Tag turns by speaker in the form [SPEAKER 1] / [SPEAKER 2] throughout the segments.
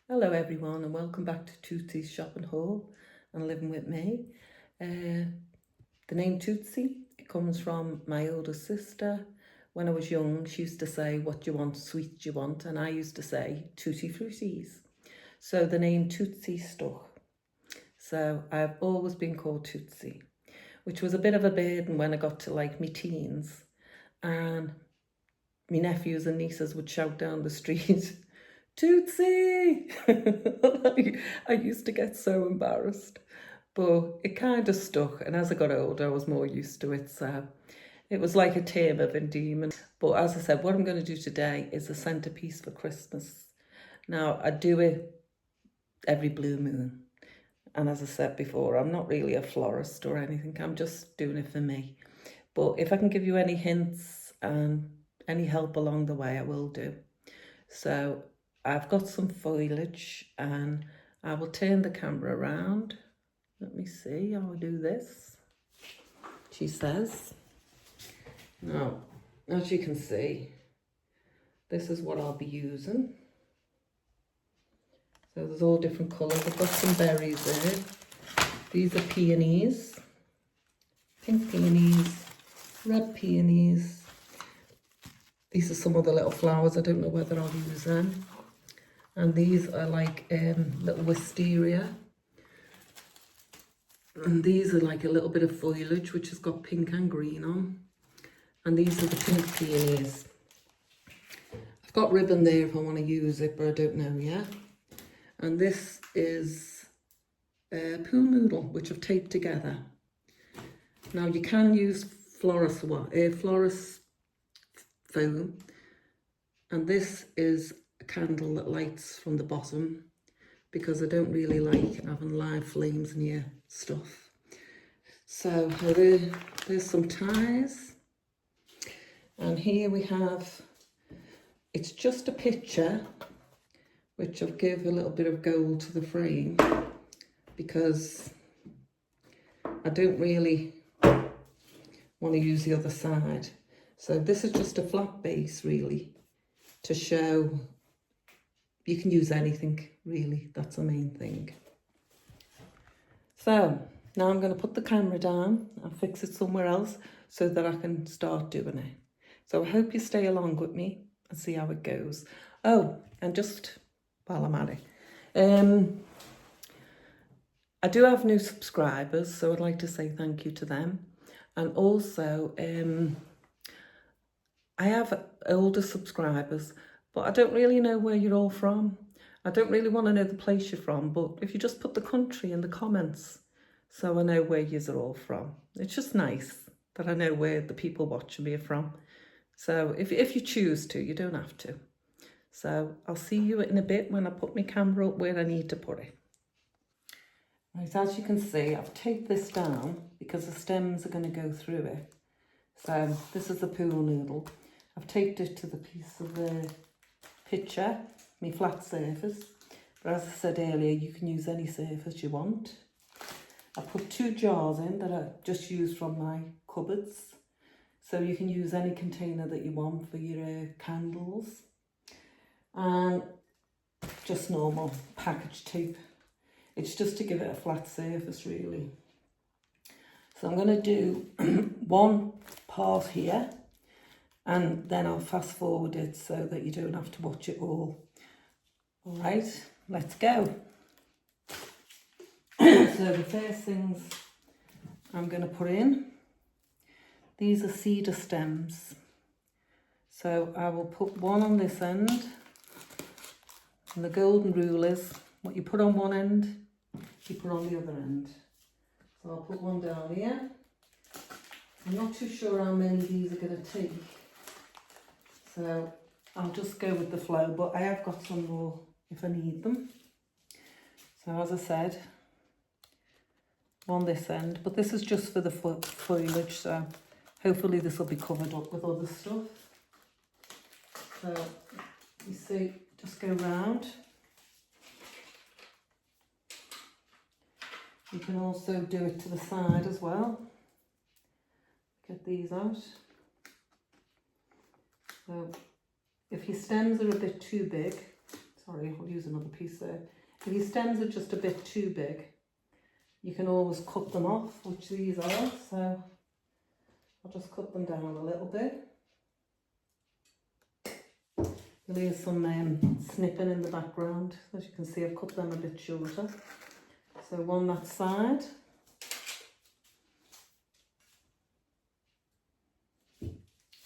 [SPEAKER 1] Hello everyone and welcome back to Tootsie's Shopping Haul and Living With Me. The name Tootsie, it comes from my older sister. When I was young, she used to say, "What do you want, sweet do you want?" And I used to say, "Tutti Fruities." So the name Tootsie stuck. So I've always been called Tootsie, which was a bit of a burden when I got to like my teens. And my nephews and nieces would shout down the street, "Tootsie!" I used to get so embarrassed, but it kind of stuck. And as I got older, I was more used to it. So it was like a term of endearment. But as I said, what I'm going to do today is a centrepiece for Christmas. Now, I do it every blue moon. And as I said before, I'm not really a florist or anything. I'm just doing it for me. But if I can give you any hints and any help along the way, I will do. So I've got some foliage and I will turn the camera around. Let me see how I do this. She says. Now, as you can see, this is what I'll be using. So there's all different colours. I've got some berries there. These are peonies, pink peonies, red peonies. These are some of the little flowers. I don't know whether I'll use them. And these are like little wisteria. And these are like a little bit of foliage, which has got pink and green on. And these are the pink peonies. I've got ribbon there if I want to use it, but I don't know yet. And this is a pool noodle, which I've taped together. Now you can use florist foam. And this is a candle that lights from the bottom, because I don't really like having live flames in your stuff. So there's some ties. And here we have, it's just a picture, which I've give a little bit of gold to the frame, because I don't really want to use the other side. So this is just a flat base really, to show you can use anything really, that's the main thing. So now I'm going to put the camera down and fix it somewhere else so that I can start doing it. So I hope you stay along with me and see how it goes. Oh, and just while I'm at it, I do have new subscribers, so I'd like to say thank you to them. And also, I have older subscribers, but I don't really know where you're all from. I don't really want to know the place you're from, but if you just put the country in the comments, so I know where you're all from. It's just nice that I know where the people watching me are from. So if you choose to, you don't have to. So I'll see you in a bit when I put my camera up where I need to put it. Right, as you can see, I've taped this down because the stems are going to go through it. So this is the pool noodle. I've taped it to the piece of the picture, my flat surface. But as I said earlier, you can use any surface you want. I put 2 jars in that I just used from my cupboards. So you can use any container that you want for your candles. And just normal package tape. It's just to give it a flat surface really. So I'm going to do one part here, and then I'll fast forward it so that you don't have to watch it all. All right, let's go. So the first things I'm going to put in, these are cedar stems. So I will put one on this end, and the golden rule is what you put on one end, you put on the other end. So I'll put one down here. I'm not too sure how many these are going to take, so I'll just go with the flow, but I have got some more if I need them. So as I said, on this end, but this is just for the foliage, so hopefully this will be covered up with other stuff. So you see, just go round. You can also do it to the side as well. Get these out. So if your stems are a bit too big, so sorry, I'll use another piece there. If your stems are just a bit too big, you can always cut them off, which these are, so I'll just cut them down a little bit. You'll hear some snipping in the background. As you can see, I've cut them a bit shorter. So one that side.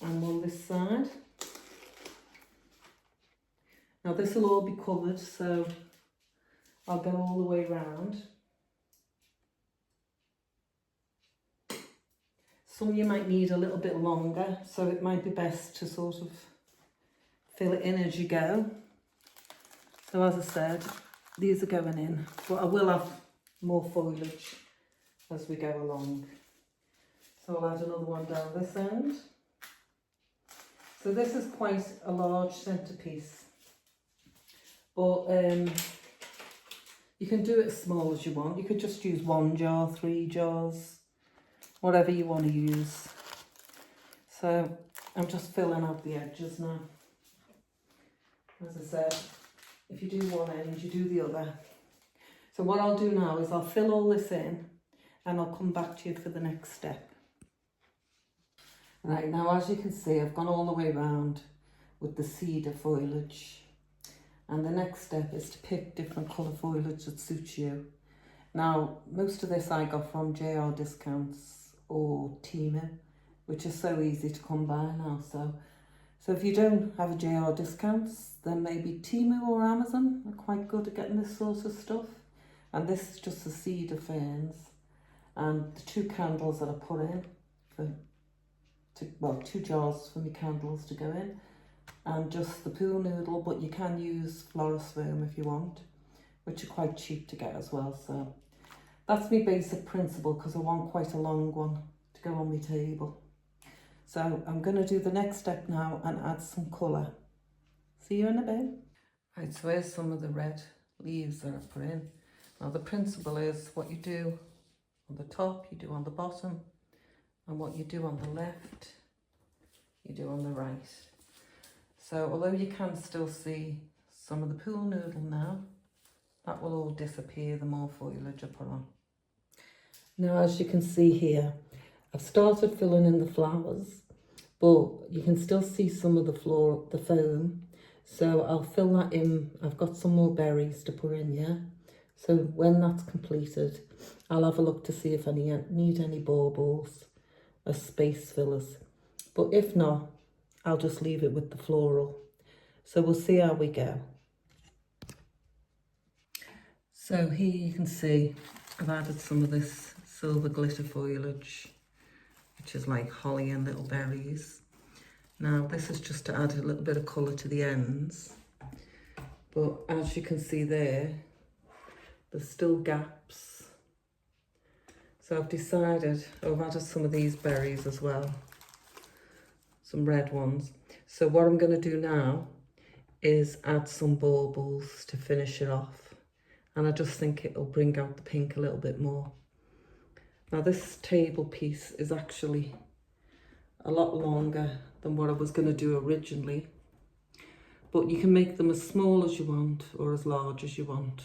[SPEAKER 1] And one this side. Now this will all be covered, so I'll go all the way round. Some you might need a little bit longer, so it might be best to sort of fill it in as you go. So as I said, these are going in, but I will have more foliage as we go along. So I'll add another one down this end. So this is quite a large centrepiece, but you can do it as small as you want. You could just use 1 jar, 3 jars, whatever you want to use. So I'm just filling out the edges now. As I said, if you do one end, you do the other. So what I'll do now is I'll fill all this in and I'll come back to you for the next step. Right, now as you can see, I've gone all the way around with the cedar foliage. And the next step is to pick different colour foliage that suits you. Now, most of this I got from JR Discounts or Temu, which is so easy to come by now. So if you don't have a JR Discounts, then maybe Temu or Amazon are quite good at getting this sort of stuff. And this is just the cedar ferns and the 2 candles that I put in well, 2 jars for my candles to go in, and just the pool noodle, but you can use florist foam if you want, which are quite cheap to get as well. So that's my basic principle, because I want quite a long one to go on my table. So I'm going to do the next step now and add some colour. See you in a bit. Right, so here's some of the red leaves that I put in. Now the principle is what you do on the top, you do on the bottom, and what you do on the left, you do on the right. So although you can still see some of the pool noodle now, that will all disappear the more foliage I put on. Now as you can see here, I've started filling in the flowers, but you can still see some of the foam. So I'll fill that in. I've got some more berries to put in, yeah? So when that's completed, I'll have a look to see if I need any baubles as space fillers. But if not, I'll just leave it with the floral. So we'll see how we go. So here you can see I've added some of this silver glitter foliage, which is like holly and little berries. Now this is just to add a little bit of colour to the ends. But as you can see there, there's still gaps. So I've decided, I've added some of these berries as well, some red ones. So what I'm going to do now is add some baubles to finish it off. And I just think it'll bring out the pink a little bit more. Now this table piece is actually a lot longer than what I was going to do originally. But you can make them as small as you want or as large as you want.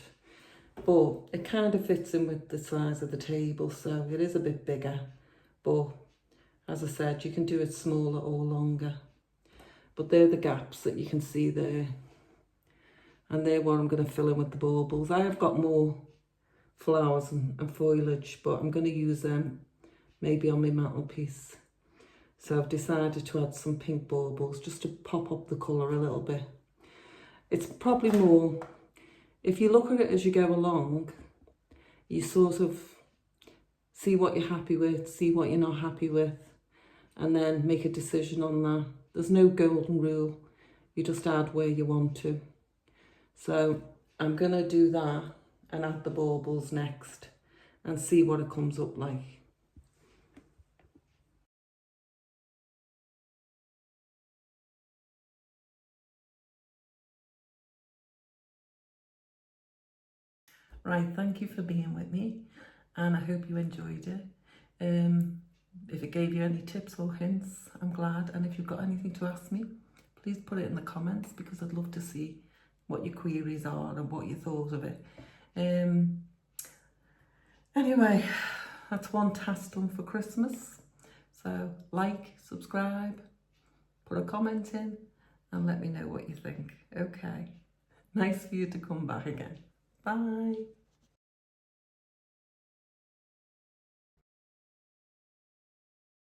[SPEAKER 1] But it kind of fits in with the size of the table, so it is a bit bigger. But as I said, you can do it smaller or longer. But they're the gaps that you can see there. And they're what I'm going to fill in with the baubles. I have got more flowers and foliage, but I'm going to use them maybe on my mantelpiece. So I've decided to add some pink baubles just to pop up the colour a little bit. It's probably more, if you look at it as you go along, you sort of see what you're happy with, see what you're not happy with, and then make a decision on that. There's no golden rule, you just add where you want to. So I'm going to do that and add the baubles next and see what it comes up like. Right, thank you for being with me, and I hope you enjoyed it. If it gave you any tips or hints, I'm glad. And if you've got anything to ask me, please put it in the comments, because I'd love to see what your queries are and what you thought of it. Anyway, that's one task done for Christmas. So like, subscribe, put a comment in and let me know what you think. Okay, nice for you to come back again. Bye.